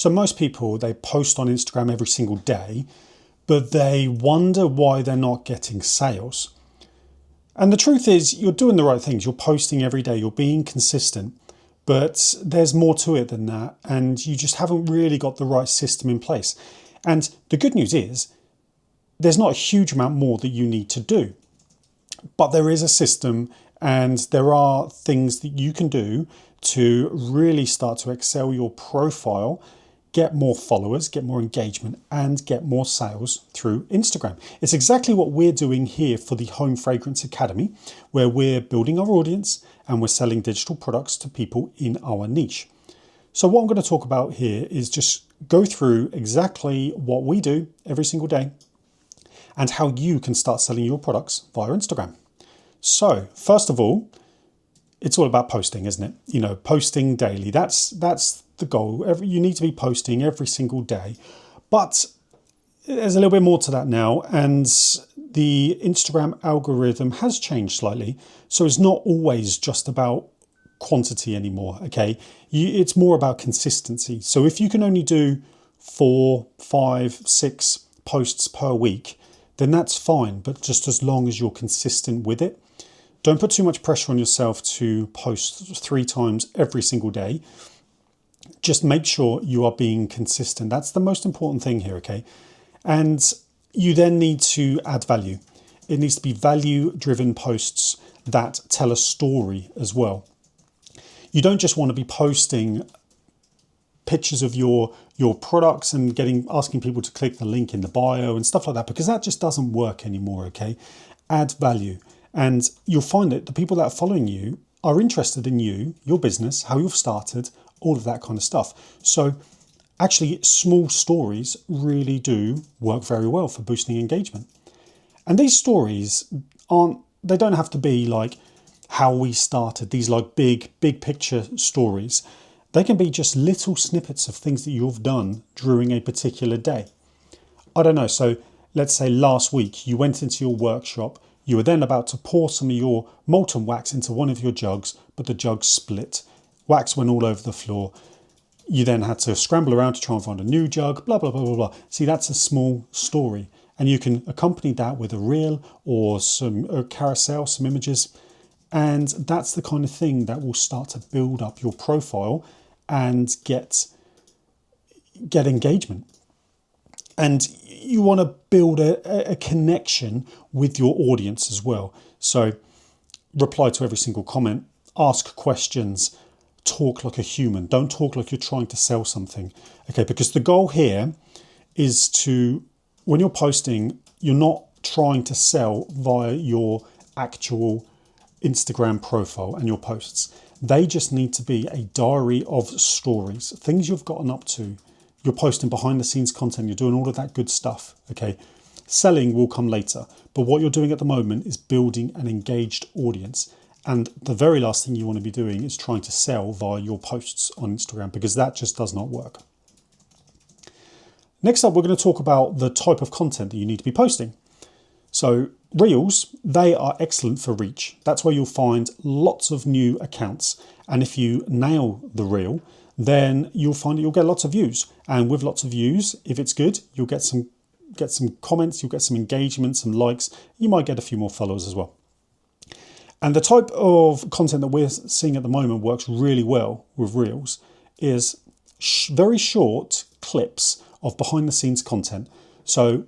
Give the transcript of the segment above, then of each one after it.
So most people, they post on Instagram every single day, but they wonder why they're not getting sales. And the truth is, you're doing the right things. You're posting every day, you're being consistent, but there's more to it than that. And you just haven't really got the right system in place. And the good news is, there's not a huge amount more that you need to do, but there is a system and there are things that you can do to really start to excel your profile, get more followers, get more engagement, and get more sales through Instagram. It's exactly what we're doing here for the Home Fragrance Academy, where we're building our audience and we're selling digital products to people in our niche. So what I'm going to talk about here is just go through exactly what we do every single day and how you can start selling your products via Instagram. So first of all, it's all about posting, isn't it? You know, posting daily. That's the goal. You need to be posting every single day. But there's a little bit more to that now. And the Instagram algorithm has changed slightly. So it's not always just about quantity anymore, okay? It's more about consistency. So if you can only do 4, 5, 6 posts per week, then that's fine. But just as long as you're consistent with it. Don't put too much pressure on yourself to post 3 times every single day. Just make sure you are being consistent. That's the most important thing here, okay? And you then need to add value. It needs to be value-driven posts that tell a story as well. You don't just want to be posting pictures of your products and asking people to click the link in the bio and stuff like that, because that just doesn't work anymore, okay? Add value. And you'll find that the people that are following you are interested in you, your business, how you've started, all of that kind of stuff. So actually, small stories really do work very well for boosting engagement. And these stories they don't have to be like how we started, these like big picture stories. They can be just little snippets of things that you've done during a particular day. I don't know. So let's say last week you went into your workshop. You were then about to pour some of your molten wax into one of your jugs, but the jug split. Wax went all over the floor. You then had to scramble around to try and find a new jug, blah, blah, blah, blah, blah. See, that's a small story. And you can accompany that with a reel or a carousel, some images. And that's the kind of thing that will start to build up your profile and get engagement. And you want to build a connection with your audience as well. So reply to every single comment, ask questions, talk like a human. Don't talk like you're trying to sell something. Okay, because the goal here is to, when you're posting, you're not trying to sell via your actual Instagram profile and your posts. They just need to be a diary of stories, things you've gotten up to. You're posting behind the scenes content, you're doing all of that good stuff, okay? Selling will come later, but what you're doing at the moment is building an engaged audience. And the very last thing you want to be doing is trying to sell via your posts on Instagram, because that just does not work. Next up, we're going to talk about the type of content that you need to be posting. So Reels, they are excellent for reach. That's where you'll find lots of new accounts. And if you nail the reel, then you'll find that you'll get lots of views. And with lots of views, if it's good, you'll get some comments, you'll get some engagement, some likes. You might get a few more followers as well. And the type of content that we're seeing at the moment works really well with Reels is very short clips of behind the scenes content. So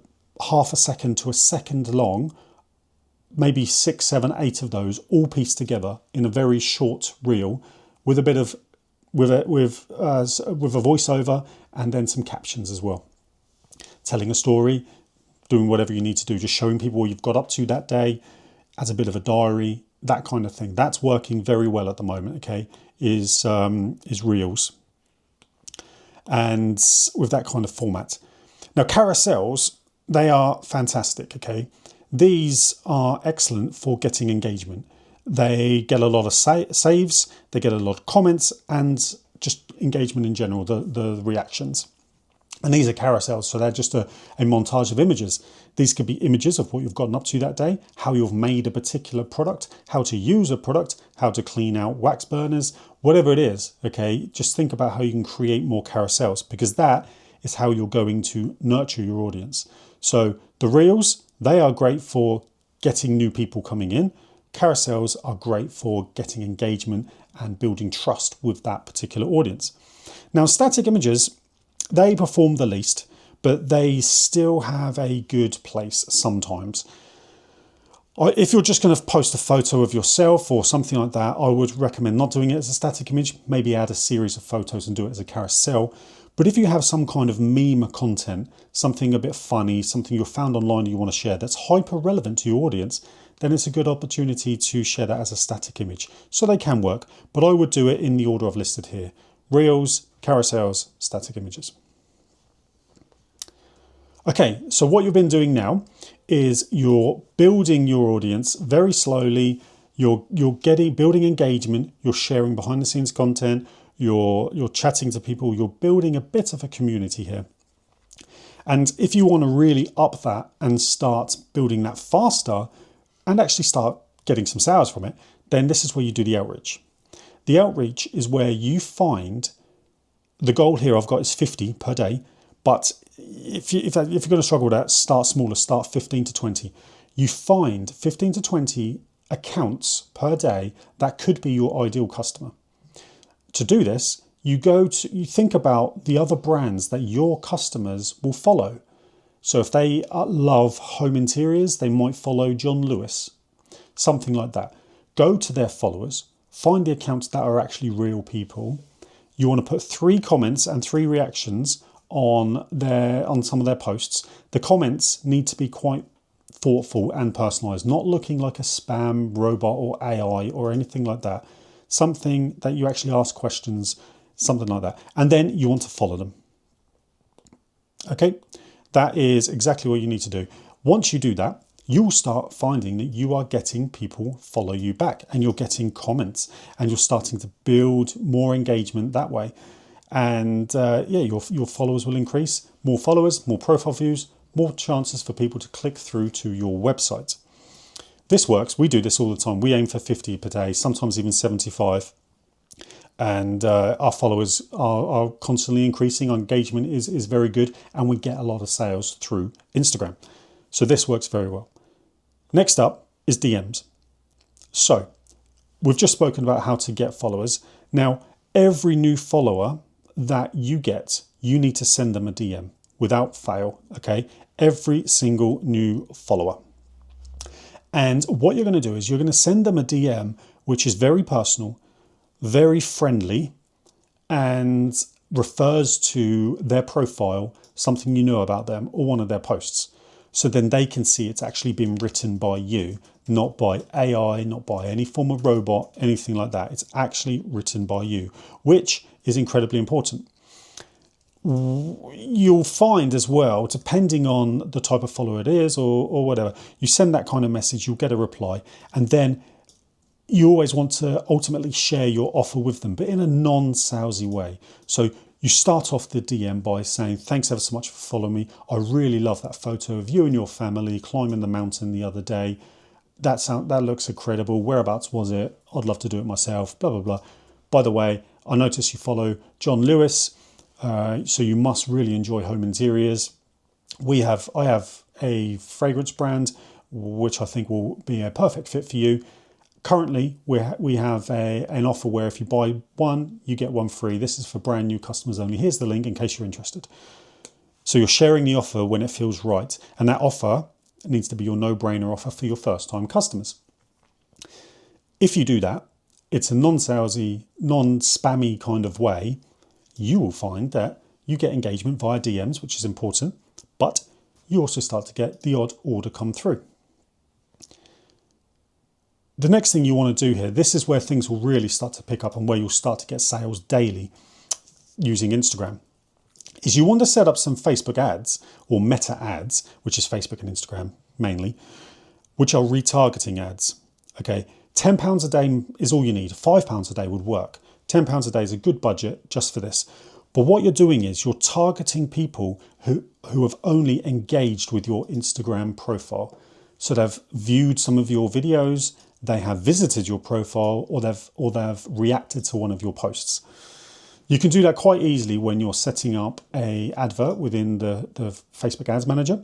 half a second to a second long, maybe 6, 7, 8 of those all pieced together in a very short reel with a bit of with a voiceover and then some captions as well. Telling a story, doing whatever you need to do, just showing people what you've got up to that day as a bit of a diary, that kind of thing. That's working very well at the moment, okay, is Reels. And with that kind of format. Now, carousels, they are fantastic, okay? These are excellent for getting engagement. They get a lot of saves, they get a lot of comments, and just engagement in general, the reactions. And these are carousels, so they're just a montage of images. These could be images of what you've gotten up to that day, how you've made a particular product, how to use a product, how to clean out wax burners, whatever it is, okay? Just think about how you can create more carousels, because that is how you're going to nurture your audience. So the reels, they are great for getting new people coming in. Carousels are great for getting engagement and building trust with that particular audience. Now, static images, they perform the least, but they still have a good place sometimes. If you're just going to post a photo of yourself or something like that, I would recommend not doing it as a static image. Maybe add a series of photos and do it as a carousel. But if you have some kind of meme content, something a bit funny, something you found online and you want to share that's hyper relevant to your audience, then it's a good opportunity to share that as a static image. So they can work, but I would do it in the order I've listed here: reels, carousels, static images. Okay, so what you've been doing now is you're building your audience very slowly. You're building engagement. You're sharing behind the scenes content. You're chatting to people. You're building a bit of a community here. And if you want to really up that and start building that faster and actually start getting some sales from it, then this is where you do the outreach. The outreach is where you find, the goal here I've got is 50 per day, but if you're going to struggle with that, start smaller, start 15 to 20. You find 15 to 20 accounts per day that could be your ideal customer. To do this, you think about the other brands that your customers will follow. So if they love home interiors, they might follow John Lewis, something like that. Go to their followers, find the accounts that are actually real people. You want to put 3 comments and 3 reactions on some of their posts. The comments need to be quite thoughtful and personalized, not looking like a spam robot or AI or anything like that. Something that you actually ask questions, something like that. And then you want to follow them. Okay, that is exactly what you need to do. Once you do that, you'll start finding that you are getting people follow you back, and you're getting comments, and you're starting to build more engagement that way. And your followers will increase. More followers, more profile views, more chances for people to click through to your website. This works. We do this all the time. We aim for 50 per day, sometimes even 75. And our followers are constantly increasing. Our engagement is very good, and we get a lot of sales through Instagram. So this works very well. Next up is DMs. So we've just spoken about how to get followers. Now, every new follower that you get, you need to send them a DM without fail, okay? Every single new follower. And what you're going to do is you're going to send them a DM which is very personal, very friendly, and refers to their profile, something you know about them, or one of their posts. So then they can see it's actually been written by you, not by AI, not by any form of robot, anything like that. It's actually written by you, which is incredibly important. You'll find as well, depending on the type of follower it is or whatever, you send that kind of message, you'll get a reply. And then you always want to ultimately share your offer with them, but in a non-salesy way. So you start off the DM by saying, thanks ever so much for following me. I really love that photo of you and your family climbing the mountain the other day. That looks incredible. Whereabouts was it? I'd love to do it myself, blah, blah, blah. By the way, I noticed you follow John Lewis, so you must really enjoy home interiors. I have a fragrance brand, which I think will be a perfect fit for you. Currently, we have an offer where if you buy one, you get one free. This is for brand new customers only. Here's the link in case you're interested. So you're sharing the offer when it feels right. And that offer needs to be your no-brainer offer for your first-time customers. If you do that, it's a non-salesy, non-spammy kind of way. You will find that you get engagement via DMs, which is important, but you also start to get the odd order come through. The next thing you want to do here, this is where things will really start to pick up and where you'll start to get sales daily using Instagram, is you want to set up some Facebook ads or meta ads, which is Facebook and Instagram mainly, which are retargeting ads. Okay, £10 a day is all you need. £5 a day would work. £10 a day is a good budget just for this. But what you're doing is you're targeting people who have only engaged with your Instagram profile. So they've viewed some of your videos, they have visited your profile, or they've reacted to one of your posts. You can do that quite easily when you're setting up a advert within the Facebook Ads Manager.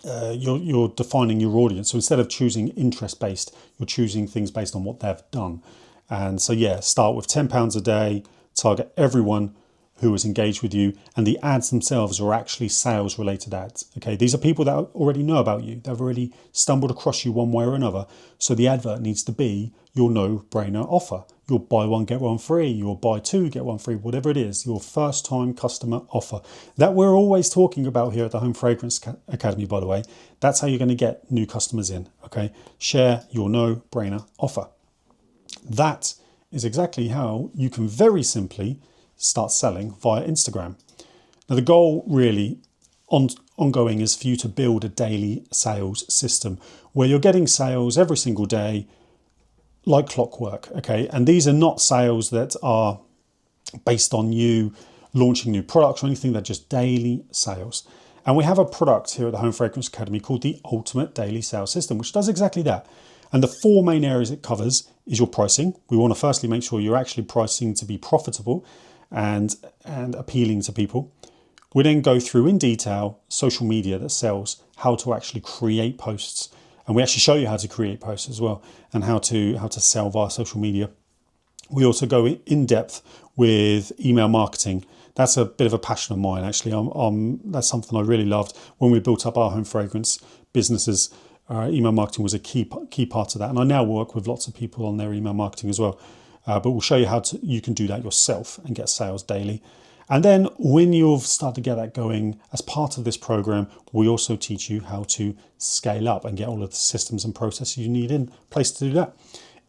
You're defining your audience. So instead of choosing interest-based, you're choosing things based on what they've done. And so yeah, start with £10 a day, target everyone who is engaged with you, and the ads themselves are actually sales related ads. Okay, these are people that already know about you. They've already stumbled across you one way or another. So the advert needs to be your no-brainer offer. Your buy one, get one free, your buy two, get one free, whatever it is, your first time customer offer that we're always talking about here at the Home Fragrance Academy, by the way. That's how you're going to get new customers in. Okay, share your no-brainer offer. That is exactly how you can very simply start selling via Instagram. Now, the goal really ongoing is for you to build a daily sales system where you're getting sales every single day like clockwork. Okay, and these are not sales that are based on you launching new products or anything. They're just daily sales. And we have a product here at the Home Fragrance Academy called the Ultimate Daily Sales System, which does exactly that. And the 4 main areas it covers is your pricing. We want to firstly make sure you're actually pricing to be profitable and appealing to people. We then go through in detail social media that sells, how to actually create posts. And we actually show you how to create posts as well, and how to sell via social media. We also go in depth with email marketing. That's a bit of a passion of mine, actually. That's something I really loved when we built up our home fragrance businesses. Email marketing was a key part of that. And I now work with lots of people on their email marketing as well. But we'll show you how you can do that yourself and get sales daily. And then when you've started to get that going, as part of this program, we also teach you how to scale up and get all of the systems and processes you need in place to do that.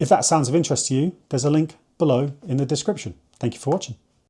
If that sounds of interest to you, there's a link below in the description. Thank you for watching.